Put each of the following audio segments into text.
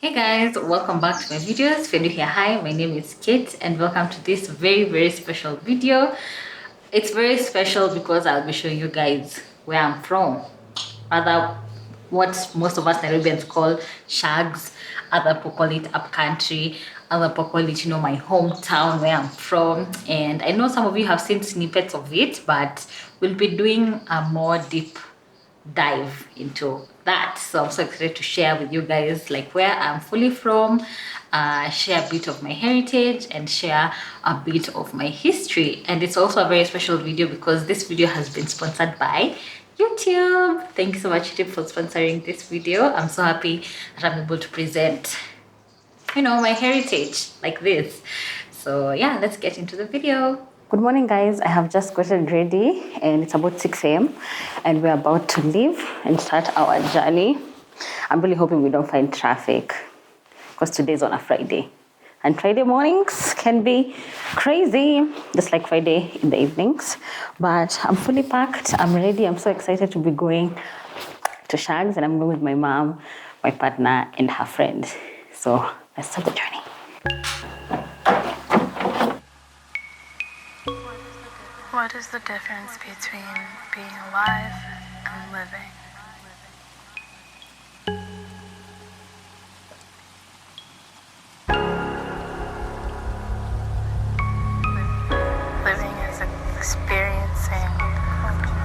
Hey guys, welcome back to my videos. If you're new here, hi, my name is Kate and welcome to this very special video. It's very special because I'll be showing you guys where I'm from. Other what most of us Nairobians call shags, other people call it upcountry, other people call it, my hometown where I'm from. And I know some of you have seen snippets of it, but we'll be doing a more deep dive into that. So I'm so excited to share with you guys like where I'm fully from, share a bit of my heritage and share a bit of my history. And it's also a very special video because this video has been sponsored by YouTube. Thank you so much, YouTube, for sponsoring this video. I'm so happy that I'm able to present my heritage like this. So yeah, let's get into the video. Good morning, guys. I have just gotten ready and it's about 6 a.m. and we're about to leave and start our journey. I'm really hoping we don't find traffic because today's on a Friday. And Friday mornings can be crazy, just like Friday in the evenings. But I'm fully packed. I'm ready. I'm so excited to be going to Shags, and I'm going with my mom, my partner, and her friend. So let's start the journey. What is the difference between being alive and living? Living is experiencing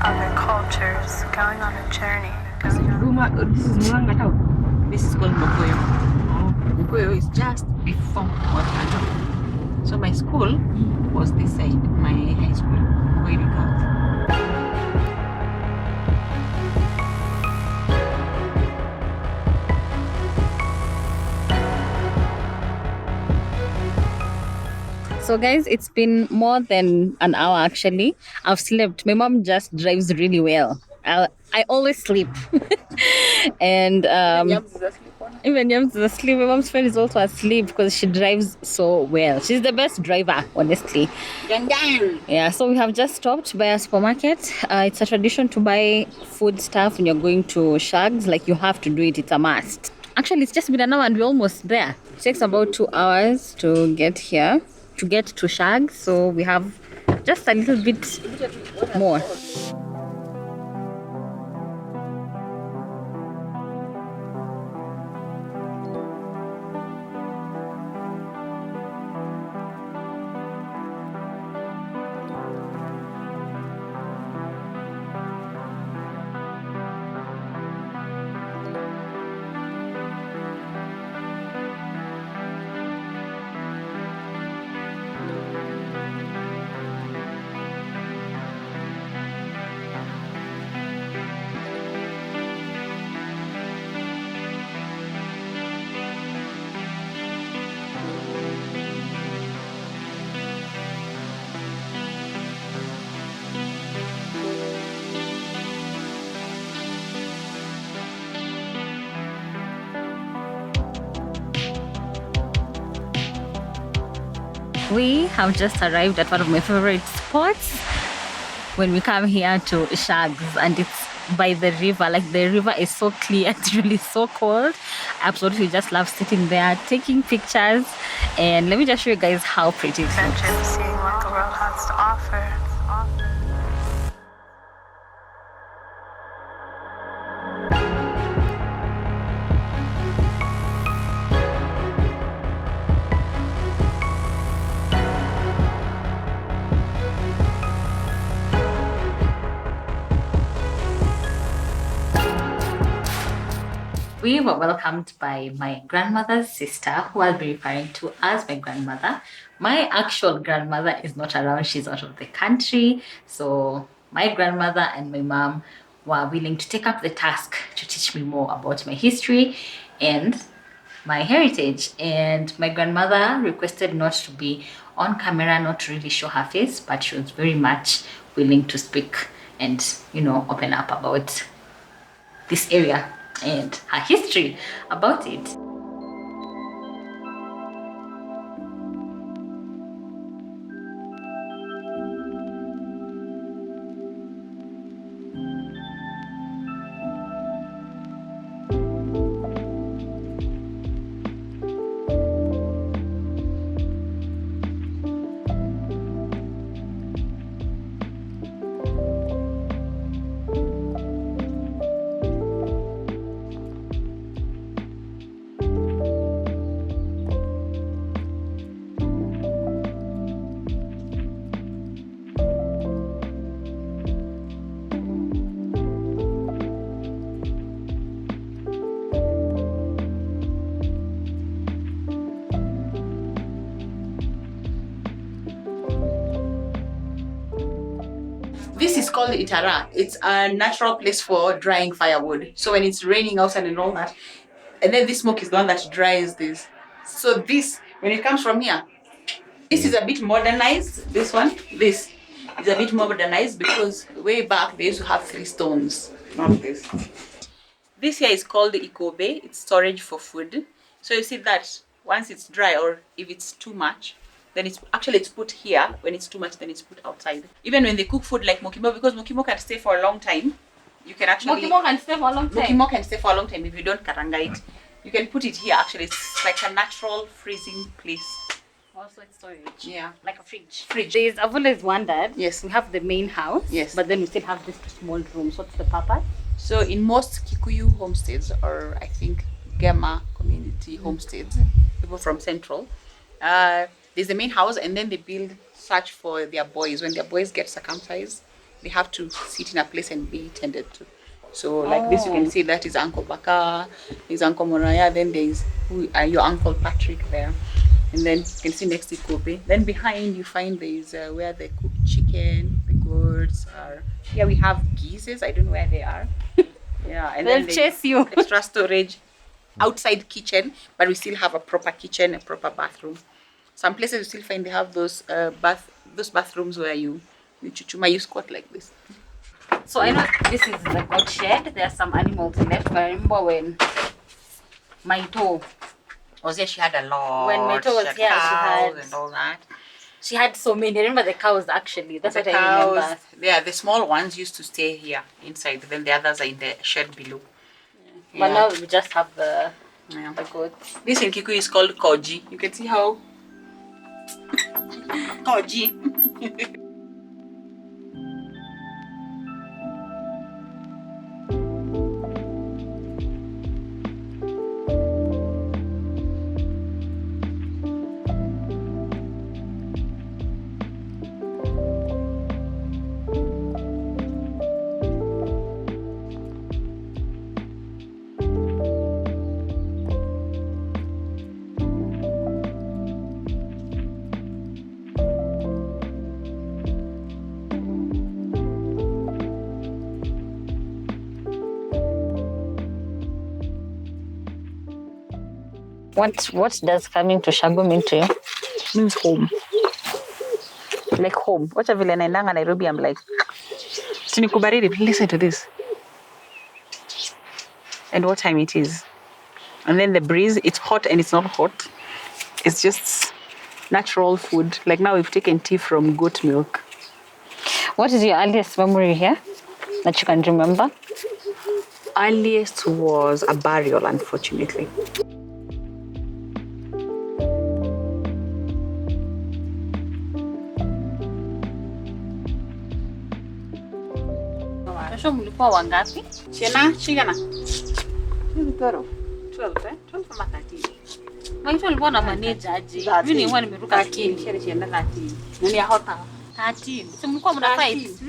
other cultures, going on a journey. This is Muranga town. This is called Mokoyo. Mokoyo is just before Mokoyo. So my school was this side, my high school, Mokoyo Girls. So guys, it's been more than an hour actually. I've slept. My mom just drives really well. I always sleep. And even Yams is asleep. My mom's friend is also asleep because she drives so well. She's the best driver, honestly. Yeah, so we have just stopped by a supermarket. It's a tradition to buy food stuff when you're going to Shags. Like, you have to do it. It's a must. Actually, it's just been an hour and we're almost there. It takes about 2 hours to get here, to get to Shags. So we have just a little bit more. We have just arrived at one of my favorite spots when we come here to Shags, and it's by the river. Like, the river is so clear, it's really so cold. I absolutely just love sitting there, taking pictures, and let me just show you guys how pretty it Adventure looks. to seeing what the world has to offer. We were welcomed by my grandmother's sister, who I'll be referring to as my grandmother. My actual grandmother is not around, she's out of the country. So my grandmother and my mom were willing to take up the task to teach me more about my history and my heritage. And my grandmother requested not to be on camera, not to really show her face, but she was very much willing to speak and, open up about this area and her history about it. This is called itara. It's a natural place for drying firewood. So when it's raining outside and all that, and then this smoke is the one that dries this. So this, when it comes from here, this is a bit modernized. This is a bit modernized because way back they used to have 3 stones, not this. This here is called the ikobe. It's storage for food. So you see that once it's dry, or if it's too much, then it's put here. When it's too much, then it's put outside. Even when they cook food like mokimo, because mokimo can stay for a long time, you can actually... Mokimo can stay for a long time? Mokimo can stay for a long time if you don't karanga it. You can put it here. Actually, it's like a natural freezing place. Also, it's storage. Yeah. Like a fridge. I've always wondered. Yes. We have the main house. Yes. But then we still have these 2 small rooms. What's the purpose? So in most Kikuyu homesteads, or I think Gema community homesteads, people from Central, there's the main house, and then they build such for their boys. When their boys get circumcised, they have to sit in a place and be tended to. So like this, you can see that is Uncle Baka, there's Uncle Moraya, then there's your Uncle Patrick there. And then you can see next to Kobe. Then behind you find there's where they cook chicken, the goats are. Here we have geese. I don't know where they are. Yeah, and They'll then chase you. Extra storage, outside kitchen, but we still have a proper kitchen, a proper bathroom. Some places you still find they have those bathrooms where you chuchuma, you squat like this. So I know this is the goat shed. There are some animals left. But I remember when Maito was there, she had a lot. When Maito was here, she had and all that. She had so many. I remember the cows actually. That's what I remember. Yeah, the small ones used to stay here inside. Then the others are in the shed below. Yeah. But now we just have the goats. This in Kikuyu is called koji. You can see how koji. What does coming to Shago mean to you? Means home. Like home. Wacha vile naendanga Nairobi, I'm like, sinikubaridi, listen to this. And what time it is. And then the breeze, it's hot and it's not hot. It's just natural food. Like now we've taken tea from goat milk. What is your earliest memory here that you can remember? Earliest was a burial, unfortunately. Kesho mlikuwa wangapi? Shigana. 12, 12 ama 13. Maito alikuwa na manager aje? Mimi nilikuwa nimeruka chini. Shenda 13. Nani ya hota? 13. Si mlikuwa mna fight?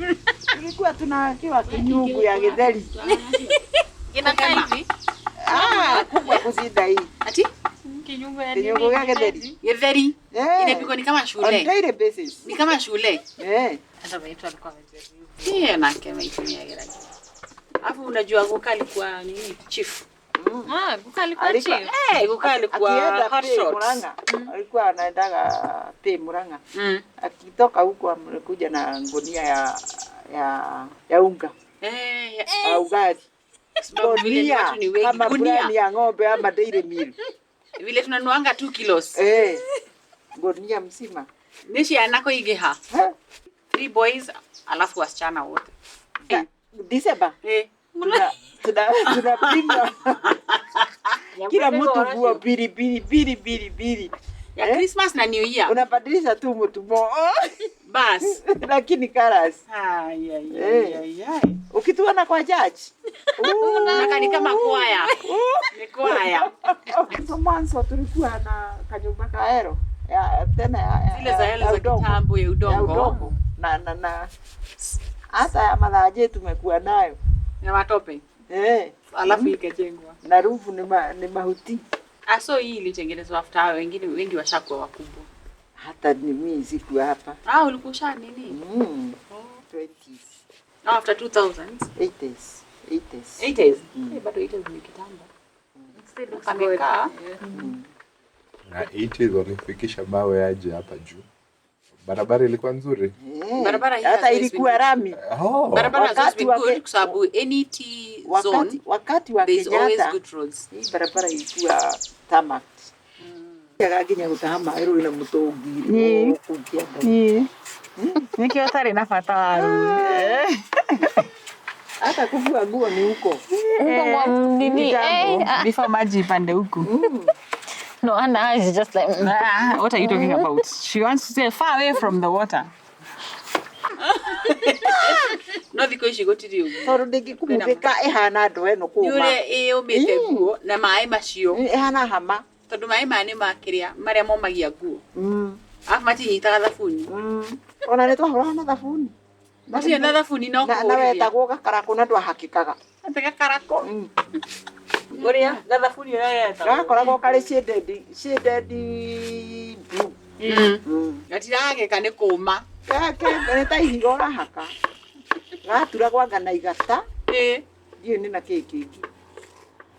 Tulikuwa tunakiwa kinyungu ya githeri. Inakaa hivi? Kubwa kuzida hii. Ati? Kinyungu ya Kinyungu ya githeri. Githeri. Inapikwa ni kama shule. On daily basis. Ni kama shule. Hata Maito alikuwa amejaribu. Na kama itumia geraji. Alafu unajua Guka alikuwa nini? Chief. Guka alikuwa chief. Guka alikuwa hot shots. Alikuwa anaendaga pe Murang'a. Akitoka huko amekuja na ngunia ya unga. Ugali. Ngunia kama brani ya ng'ombe ama dairy meal. Vile tunanuanga 2 kilos. Ngunia mzima. Nishi anako igeha. 3 boys alafu wasichana wote. December. Tunapinga. Kila mtu nguo bili. Ya Christmas na New Year. Unabadilisha tu mtu mo. Bas. Lakini colors. Ukituona kwa church. Unakani kama kwaya. Ni kwaya. Mwanzo tulikuwa na kanyumba kaero. Zile za kitambo ya udongo. Na hata ya madhaje tumekuwa nayo. Ya matope. Alafu ikajengwa. Na rufu ni mahuti. So hii ilitengenezwa after wengine wengi washakuwa wakubwa. Hata ni mimi siku hapa. Ulikuwa nini? 20s. After 2000s? 80s. 80s? But 80s ni kitambo. Still looks Amekaa. Na 80s walifikisha mawe aje hapa juu. Barabara ilikuwa nzuri. Barabara hii hata ilikuwa rami. Barabara has been good kwa sababu any zone wakati wa there is always Kenyatta good roads. hii barabara ilikuwa tarmac. Yagaginya gutahama ero ina mutongi kukia. Nikio tari na fataru. Hata kufua nguo ni huko. Before maji pande huku. No, Anna is just like, What are you talking about? She wants to stay far away from the water. No, because she got to do. Toro ndingikumuthika ihana ndo eno kuma. Yule umete guo na mai macio. Ihana hama. Tondu mai mane makiria maria momagia guo. Matinyitaga thabuni. Ona nĩ twahũraga na thabuni. Macio na thabuni no na wetagwo gakarako na ndwahakĩkaga. Atega karako. Uria thabuni ũrageta. Gakoragwo karĩ shaded blue. Gatirageka nĩ kũma. Nĩ ta ihiga ũrahaka. Gaturagwo ngana igata. Ndiũĩ nĩ na kĩĩ kĩngĩ.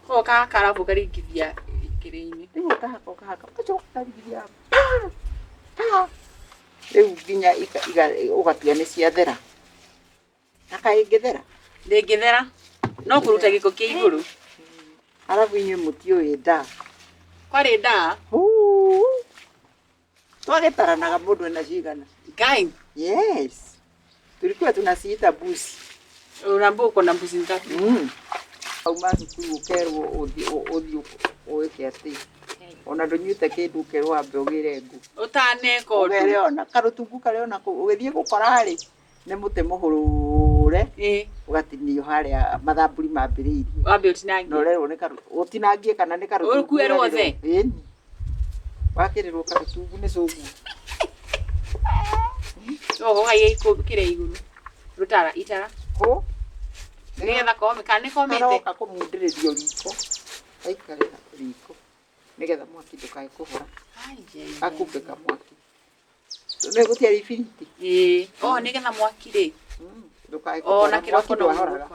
Ko karabu karingithia kĩrĩ-inĩ. Rĩu kahaka. Gacoka karigithia. Rĩu nginya ũgatua nĩ ciathera. Na kaĩngĩthera. Ndĩngĩthera. No kũruta gĩko kĩa igũrũ. Alafu inyuĩ mũtiũĩ nda. Kwarĩ nda. Twagetaranaga mũndũ ena cigana. Ngai. Yes. Tulikuwa tunaciita busi. Unaambiwa uko na mbuzi ngapi? Auma thukuru ũkerwo ũthiĩ ũĩke atĩ. Ona ndũnyuĩte kĩndũ ũkerwo ambe ũgĩre ngũ. Ũtaneka ũndũ. Ũgere ona karũtungu karĩ ona ũgĩthiĩ gũkora rĩ nĩ mũtĩ mũhũrũre. Ũgatinio harĩa mathamburi mambĩrĩirie. Wambe ũtinangie. Na ũrerwo nĩ ũtinangie kana nĩ karũtungu. Ũkuerwo othe. Ĩni. Wakĩrĩrwo karũtungu nĩ cũguo. No gai kĩrĩa igũrũ. Rutara itara. Ho. Nĩgetha kome kana nĩ komete. Aroka kũmundĩrĩrio riko. Aikarĩra riko. Nĩgetha mwaki ndũkae kũhora. Akumbĩka mwaki. Nĩ gũtiarĩ ibiriti. Nĩgetha mwaki rĩ. Ndũkae kũhora. Na kĩroko no gũkora.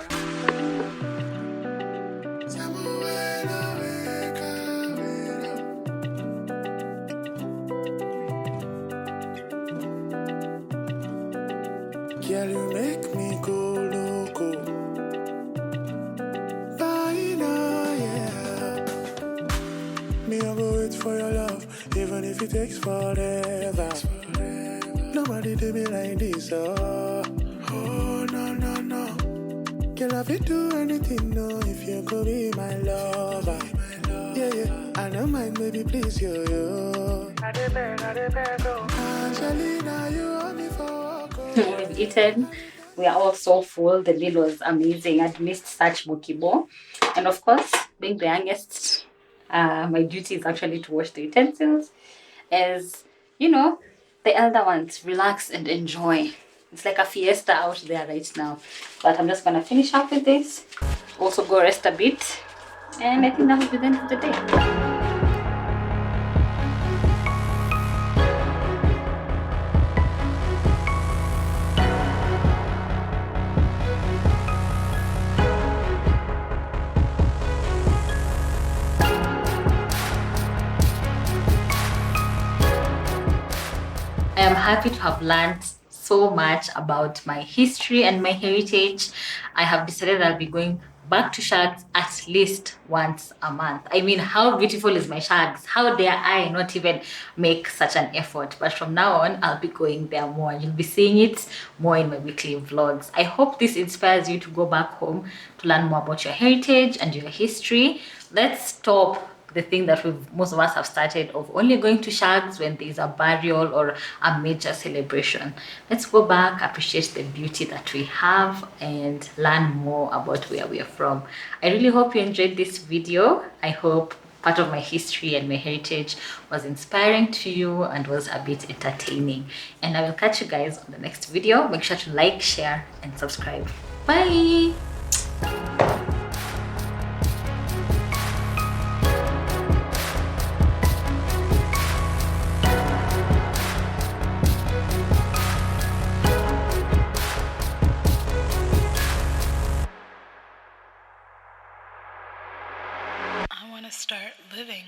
Girl, you make me go loco. Yeah. Me, I go wait for your love, even if it takes forever. Nobody do me like this, oh no. Girl, I will do anything, no, if you could be my lover. Yeah, I don't mind, baby, please, yo. Angelina, you want me for we've eaten. We are all so full. The meal was amazing. I'd missed such mokibo. And of course, being the youngest, my duty is actually to wash the utensils. As you know, the elder ones relax and enjoy. It's like a fiesta out there right now. But I'm just gonna finish up with this. Also go rest a bit. And I think that will be the end of the day. I am happy to have learned so much about my history and my heritage. I have decided I'll be going back to shags at least once a month. I mean, how beautiful is my shags? How dare I not even make such an effort? But from now on, I'll be going there more. You'll be seeing it more in my weekly vlogs. I hope this inspires you to go back home to learn more about your heritage and your history. Let's stop the thing that most of us have started of only going to shags when there's a burial or a major celebration. Let's go back, appreciate the beauty that we have, and learn more about where we are from. I really hope you enjoyed this video. I hope part of my history and my heritage was inspiring to you and was a bit entertaining. And I will catch you guys on the next video. Make sure to like, share, and subscribe. Bye! living.